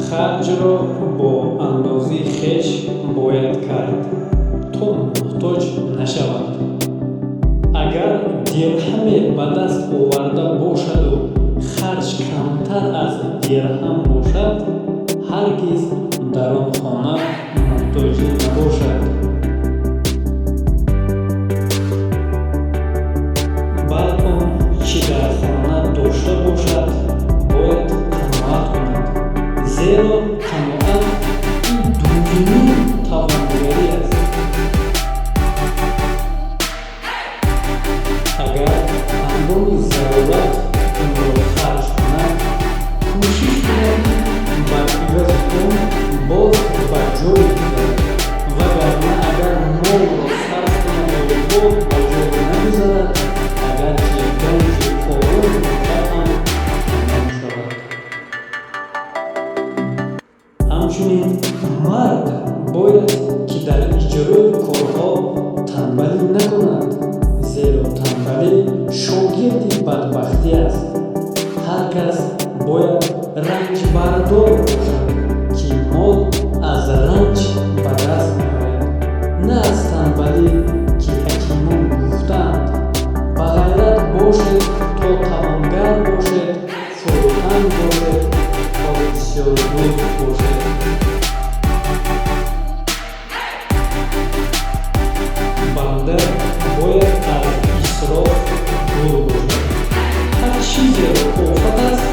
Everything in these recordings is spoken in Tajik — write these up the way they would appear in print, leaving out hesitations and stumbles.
харҷро бо андозаи хеш бояд кард, то муҳтоҷ нашавад. Агар дирҳаме ба даст оварда бошаду харҷ камтар аз дирҳам бошад, ҳаргиз дар он хона муҳтоҷӣ набошад. балкон чӣ дар хона дошта бошад, бояд қаноат кунад, зеро қаноат ин дуюмин тавонгарӣ аст. агар ҳангоми зарурат онро харҷ кунад, кӯшиш кунад бар ивази он боз ба ҷой гузарад, вагарна агар молро сарф кунад боз ба ҷой нагузарад, агарчи ганҷи форӯғ бошад ҳам тамом шавад. ҳамчунин мард бояд ки дар иҷрои корҳо танбалӣ накунад, зеро танбалӣ шогирди бадбахтӣ аст. ҳар кас бояд ранҷбардор бошад, ки мол аз ранҷ ба даст меояд, на аз танбалӣ, ки ҳакимон гуфтаанд. ба ғайрат бошед, то тавонгар бошед, фурӯҳанд бошед, то бисёрдӯст бошед. банда бояд аз исроф дур бошад. ҳар чизеро офат аст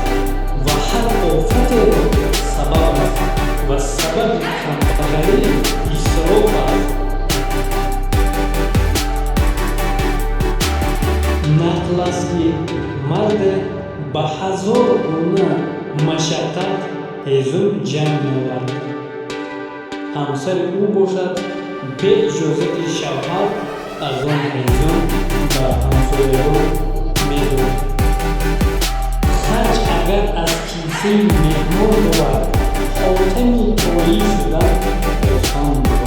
ва ҳар офатеро сабаб аст ва сабаби камбағалӣ исроф аст. нақл аст ки марде ба ҳазор гуна машаққат ҳезум ҷанг меовард. ҳамсари ӯ бошад бе иҷозати шавҳар аз он ҳезум ба ҳамсоягон медод. харҷ агар аз кисаи меҳмон бовард, хотами оӣ шудан осон буд.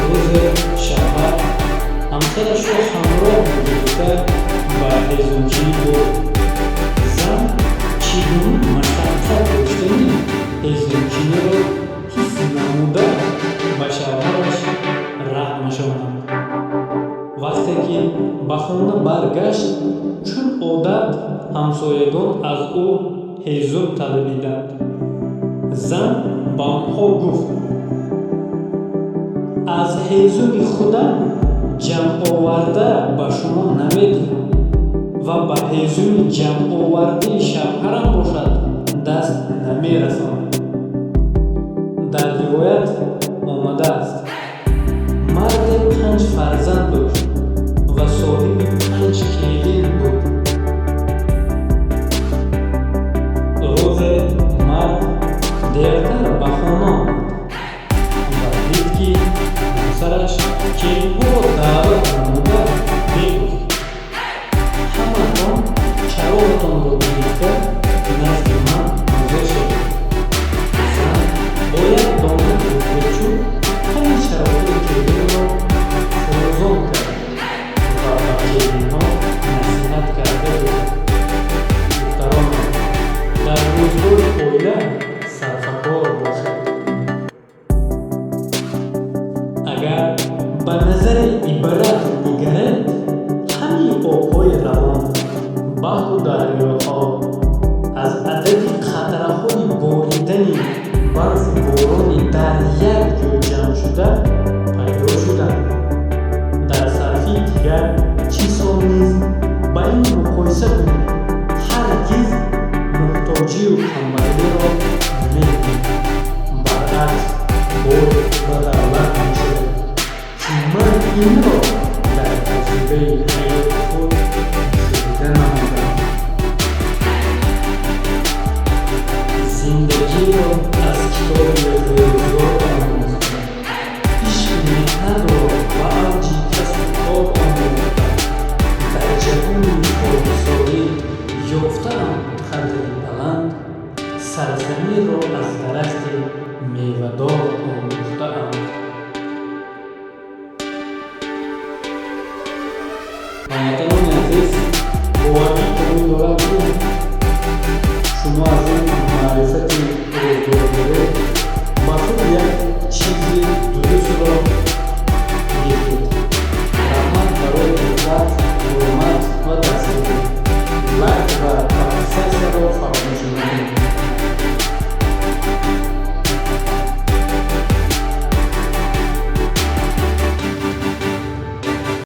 рӯзе шавҳар ҳамсарашро ҳамроҳ гирифта ба ҳезумчӣ бурд. зан чӣ гуна машаққат доштани ҳезумчиниро ҳис намуда ба шавҳараш раҳм мешаванд. вақте ки ба хона баргашт, чун одат ҳамсоягон аз ӯ ҳезум талабиданд. зан ба онҳо гуфт: аз ҳезуми худам ҷамъоварда ба шумо намедиҳам ва ба ҳезуми ҷамъовардаи шавҳарам бошад даст намерасонам. дар ривоят омадааст: марде 5 фарзанд дошт ва соҳиби 5 келин буд. рӯзе мард дертар ба хона омад ва дид ки ҳамсараш келинҳоро даъват намуда мегӯфт: ҳаматон чароғатонро гирифта назди ман ҳозир шавед. зан бояд донад ки чун ҳамин чароғи келинро фурӯзон кард ва ба келинҳо насиҳат карда буд. духтаронам, дар рӯзгори оила сарфакор бошед. агар ба назари ибрат нигаред, ҳамин обҳои равон, баҳру дарёҳо аз адади қатраҳои боридани барфу борони дар як ҷо ҷамъ шуда пайдо шуданд. дар сарфи дигар чизҳо низ ба ин муқоиса кунед: ҳаргиз муҳтоҷию камбағалиро намебинед. баръакс, бой ва давлат мешавад, ки ман инро дар таҷрибаи ҳаёти худ мушоҳида намудам. зиндагиро аз китоби рӯзгор омӯхтам. ишқи меҳнатро ба авҷи касбу кор омӯхтам. дар ҷавони холисолӣ ёфтаам қадри баланд, сарзаминро аз дарахти мевадор омӯхтам.